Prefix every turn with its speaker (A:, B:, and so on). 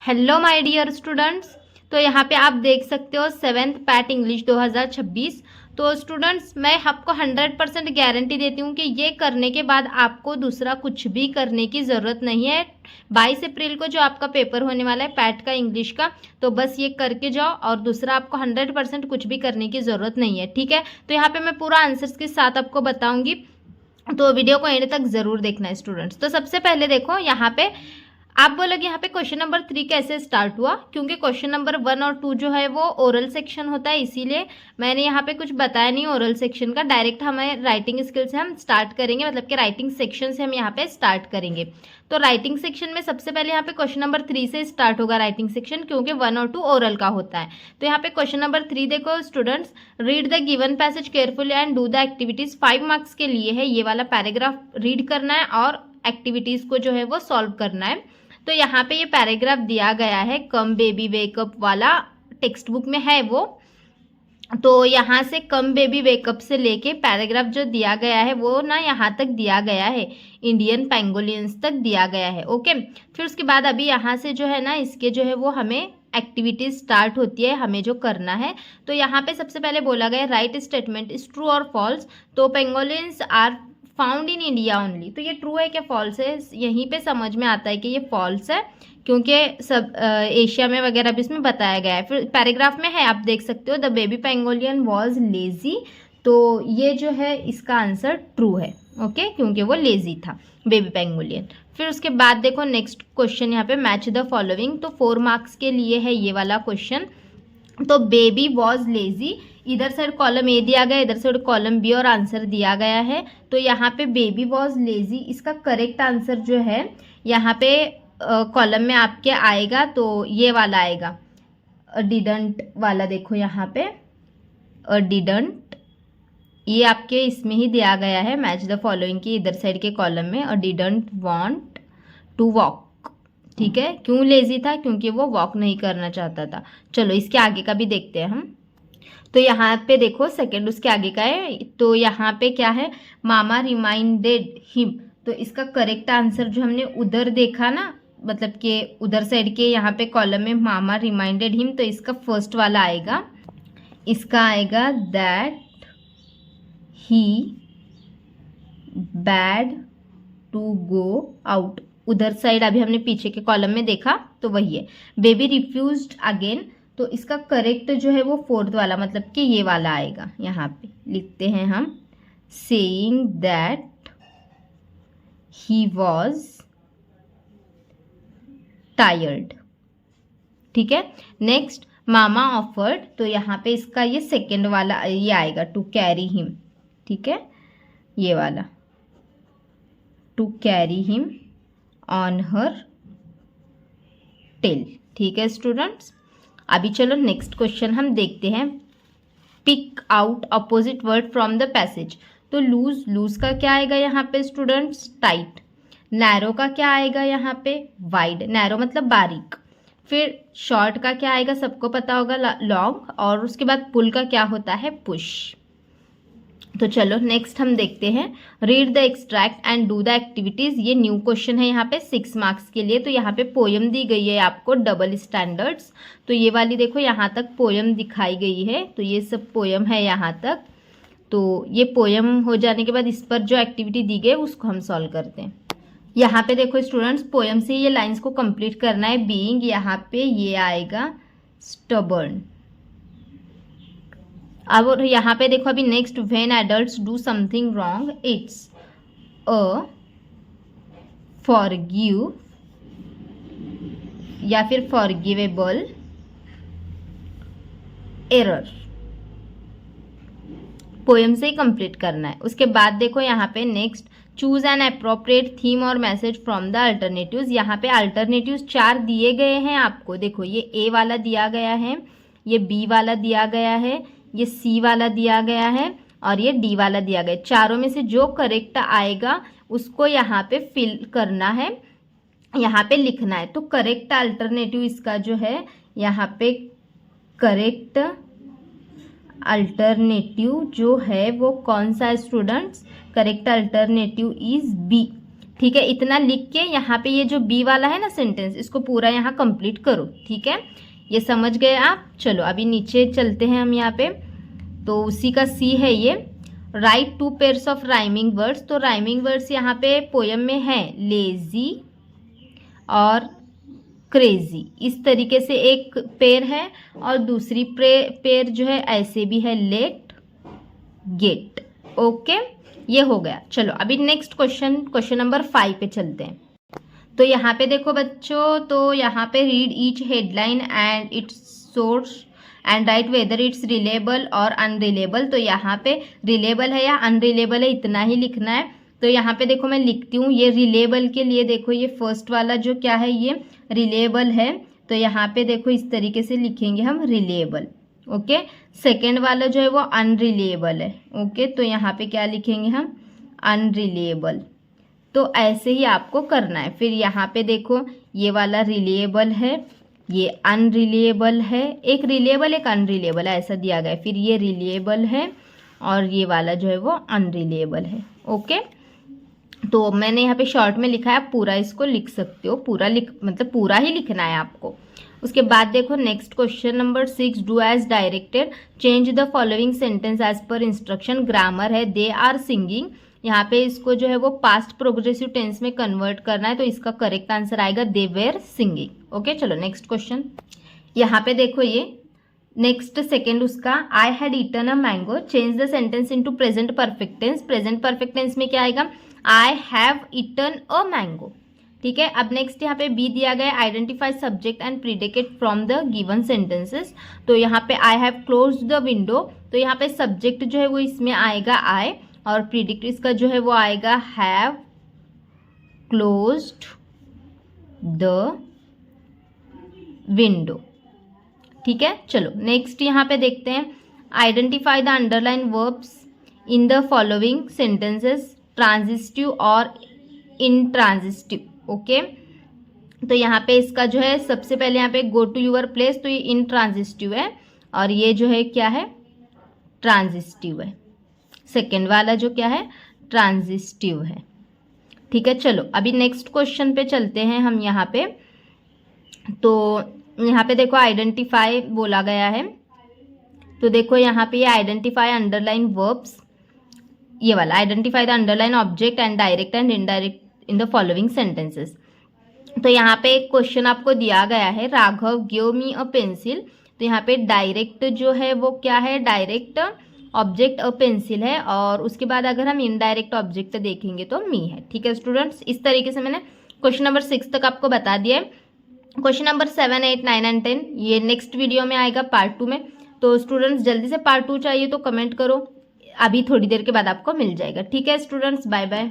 A: Hello my dear students. तो यहाँ पे आप देख सकते हो 7th पैट इंग्लिश 2026। तो स्टूडेंट्स मैं आपको 100% गारंटी देती हूँ कि ये करने के बाद आपको दूसरा कुछ भी करने की ज़रूरत नहीं है। 22 अप्रैल को जो आपका पेपर होने वाला है पैट का इंग्लिश का, तो बस ये करके जाओ और दूसरा आपको 100% कुछ भी करने की ज़रूरत नहीं है। ठीक है, तो यहाँ पे मैं पूरा आंसर्स के साथ आपको बताऊँगी, तो वीडियो को एंड तक ज़रूर देखना है स्टूडेंट्स। तो सबसे पहले देखो यहाँ पे आप बोलोगे यहाँ पे क्वेश्चन नंबर 3 कैसे स्टार्ट हुआ, क्योंकि क्वेश्चन नंबर 1 और 2 जो है वो ओरल सेक्शन होता है, इसीलिए मैंने यहाँ पे कुछ बताया नहीं ओरल सेक्शन का। डायरेक्ट हमें राइटिंग स्किल से हम स्टार्ट करेंगे, मतलब कि राइटिंग सेक्शन से हम यहाँ पे स्टार्ट करेंगे। तो राइटिंग सेक्शन में सबसे पहले यहाँ पे क्वेश्चन नंबर 3 से स्टार्ट होगा राइटिंग सेक्शन, क्योंकि 1 और 2 ओरल का होता है। तो यहाँ पे क्वेश्चन नंबर 3 देखो students, read the given passage carefully and do the activities. 5 marks के लिए है, ये वाला पैराग्राफ रीड करना है और एक्टिविटीज को जो है वो सॉल्व करना है। तो यहाँ पे ये पैराग्राफ दिया गया है, कम बेबी वेकअप वाला, टेक्स्ट बुक में है वो। तो यहाँ से कम बेबी वेकअप से लेके पैराग्राफ जो दिया गया है वो ना यहाँ तक दिया गया है, इंडियन पेंगोलियंस तक दिया गया है। ओके, फिर उसके बाद अभी यहाँ से जो है ना इसके जो है वो हमें एक्टिविटीज स्टार्ट होती है, हमें जो करना है। तो यहाँ पे सबसे पहले बोला गया राइट स्टेटमेंट इज ट्रू और फॉल्स। तो pangolins are found in India only, तो ये ट्रू है क्या फॉल्स है, यहीं पे समझ में आता है कि ये फॉल्स है, क्योंकि सब एशिया में वगैरह भी इसमें बताया गया है। फिर पैराग्राफ में है, आप देख सकते हो the baby pangolin was lazy, तो ये जो है इसका आंसर ट्रू है। ओके, क्योंकि वो लेजी था बेबी पेंगोलियन। फिर उसके बाद देखो नेक्स्ट क्वेश्चन यहाँ पे मैच द फॉलोइंग, तो 4 मार्क्स के लिए है ये वाला क्वेश्चन। तो बेबी वॉज लेजी, इधर साइड कॉलम ए दिया गया, इधर साइड कॉलम बी और आंसर दिया गया है। तो यहाँ पे बेबी वॉज लेजी, इसका करेक्ट आंसर जो है यहाँ पे कॉलम में आपके आएगा, तो ये वाला आएगा डिडंट वाला। देखो यहाँ पे डिडंट, ये आपके इसमें ही दिया गया है मैच द फॉलोइंग की इधर साइड के कॉलम में, डिडंट वांट टू वॉक। ठीक है, क्यों लेजी था, क्योंकि वो वॉक नहीं करना चाहता था। चलो इसके आगे का भी देखते हैं हम। तो यहाँ पे देखो सेकंड उसके आगे का है, तो यहाँ पे क्या है, मामा रिमाइंडेड हिम। तो इसका करेक्ट आंसर जो हमने उधर देखा ना, मतलब कि उधर साइड के यहाँ पे कॉलम में मामा रिमाइंडेड हिम, तो इसका फर्स्ट वाला आएगा, इसका आएगा that he had to go out. उधर साइड अभी हमने पीछे के कॉलम में देखा तो वही है। बेबी रिफ्यूज्ड अगेन, तो इसका करेक्ट जो है वो फोर्थ वाला, मतलब कि ये वाला आएगा। यहाँ पे लिखते हैं हम saying that he was tired. ठीक है, नेक्स्ट मामा ऑफर्ड, तो यहाँ पे इसका ये सेकेंड वाला ये आएगा टू कैरी हिम। ठीक है, ये वाला to carry him on her tail. ठीक है स्टूडेंट्स, अभी चलो नेक्स्ट क्वेश्चन हम देखते हैं। Pick out opposite word from the passage. तो लूज, लूज का क्या आएगा यहाँ पे स्टूडेंट्स, टाइट। नैरो का क्या आएगा यहाँ पे, वाइड। नैरो मतलब बारीक। फिर शॉर्ट का क्या आएगा, सबको पता होगा लॉन्ग। और उसके बाद पुल का क्या होता है, पुश। तो चलो नेक्स्ट हम देखते हैं, read the extract and do the activities. ये न्यू क्वेश्चन है यहाँ पे 6 मार्क्स के लिए। तो यहाँ पे पोयम दी गई है आपको डबल स्टैंडर्ड्स, तो ये वाली देखो यहाँ तक पोयम दिखाई गई है, तो ये सब पोयम है यहाँ तक। तो ये पोयम हो जाने के बाद इस पर जो एक्टिविटी दी गई उसको हम सॉल्व करते हैं। यहाँ पे देखो स्टूडेंट्स, पोयम से ये लाइन्स को कंप्लीट करना है। बीइंग, यहाँ पे ये आएगा स्टबर्न। अब और यहाँ पे देखो अभी next, when adults do something wrong it's a forgive या फिर फॉरगिवेबल एरर। पोएम से ही कंप्लीट करना है। उसके बाद देखो यहाँ पे next, choose an appropriate theme और मैसेज फ्रॉम द अल्टरनेटिव्स। यहाँ पे अल्टरनेटिव्स 4 दिए गए हैं आपको। देखो ये ए वाला दिया गया है, ये बी वाला दिया गया है, ये सी वाला दिया गया है और ये डी वाला दिया गया है। चारों में से जो करेक्ट आएगा उसको यहाँ पे फिल करना है, यहाँ पे लिखना है। तो करेक्ट अल्टरनेटिव इसका जो है यहाँ पे करेक्ट अल्टरनेटिव जो है वो कौन सा है students, correct alternative is B, ठीक है, इतना लिख के यहाँ पे ये जो बी वाला है ना सेंटेंस, इसको पूरा यहाँ कंप्लीट करो। ठीक है, ये समझ गए आप। चलो अभी नीचे चलते हैं हम यहाँ पे, तो उसी का सी है ये, right 2 pairs of rhyming words. तो राइमिंग वर्ड्स यहाँ पे पोयम में है लेजी और क्रेजी, इस तरीके से एक पेयर है, और दूसरी पेयर जो है ऐसे भी है, लेट, गेट। ओके, ये हो गया। चलो अभी नेक्स्ट क्वेश्चन नंबर 5 पे चलते हैं। तो यहाँ पे देखो बच्चों, तो यहाँ पे read each headline and it's source and right whether it's reliable और अनरिलेबल। तो यहाँ पे रिलेबल है या अनरिलेबल है, इतना ही लिखना है। तो यहाँ पे देखो मैं लिखती हूँ, ये रिलेबल के लिए देखो, ये फर्स्ट वाला जो क्या है, ये रिलेबल है। तो यहाँ पे देखो इस तरीके से लिखेंगे हम, रिलेबल। ओके, सेकेंड वाला जो है वो अनरिलेबल है। ओके, तो यहाँ पे क्या लिखेंगे हम, अनरिलेबल। तो ऐसे ही आपको करना है। फिर यहाँ पे देखो ये वाला रिलेबल है, ये अनरिलेबल है, एक रिलेबल एक अनरिलेबल ऐसा दिया गया है। फिर ये रिलेबल है और ये वाला जो है वो अनरिलेबल है। ओके, तो मैंने यहाँ पे शॉर्ट में लिखा है, आप पूरा इसको लिख सकते हो, मतलब पूरा ही लिखना है आपको। उसके बाद देखो next question number 6, do as directed, change the following sentence as per instruction. Grammar है दे आर सिंगिंग, यहाँ पे इसको जो है वो पास्ट प्रोग्रेसिव टेंस में कन्वर्ट करना है, तो इसका करेक्ट आंसर आएगा दे वेर सिंगिंग। ओके, चलो नेक्स्ट क्वेश्चन। यहाँ पे देखो ये नेक्स्ट सेकेंड उसका, I had eaten a mango, change the sentence into present perfect tense. Present perfect tense में क्या आएगा, I have eaten a mango. ठीक है, अब नेक्स्ट यहाँ पे बी दिया गया, identify subject and predicate from the given sentences. तो यहाँ पे I have closed the window, तो यहाँ पे सब्जेक्ट जो है वो इसमें आएगा आई, और प्रीडिक्ट इसका जो है वो आएगा हैव क्लोज्ड द विंडो। ठीक है, चलो नेक्स्ट यहाँ पे देखते हैं, identify the underline verbs in the following sentences, transitive और इनट्रांजिटिव। ओके, तो यहाँ पे इसका जो है सबसे पहले यहाँ पे गो टू यूर प्लेस, तो ये इनट्रांजिटिव है, और ये जो है क्या है, ट्रांजिटिव है। सेकेंड वाला जो क्या है, ट्रांजिटिव है। ठीक है, चलो अभी नेक्स्ट क्वेश्चन पे चलते हैं हम यहाँ पे। तो यहाँ पे देखो आइडेंटिफाई बोला गया है, तो देखो यहाँ पे ये आइडेंटिफाई अंडरलाइन वर्ब्स, ये वाला identify the underline object and direct and indirect in the following sentences. तो यहाँ पे एक क्वेश्चन आपको दिया गया है, Raghav give me a pencil. तो यहाँ पे डायरेक्ट जो है वो क्या है, डायरेक्ट ऑब्जेक्ट अ पेंसिल है, और उसके बाद अगर हम इनडायरेक्ट ऑब्जेक्ट देखेंगे तो मी है। ठीक है स्टूडेंट्स, इस तरीके से मैंने क्वेश्चन नंबर 6 तक आपको बता दिया है। क्वेश्चन नंबर 7, 8, 9 एंड 10 ये नेक्स्ट वीडियो में आएगा पार्ट 2 में। तो स्टूडेंट्स जल्दी से पार्ट 2 चाहिए तो कमेंट करो, अभी थोड़ी देर के बाद आपको मिल जाएगा। ठीक है स्टूडेंट्स, बाय बाय।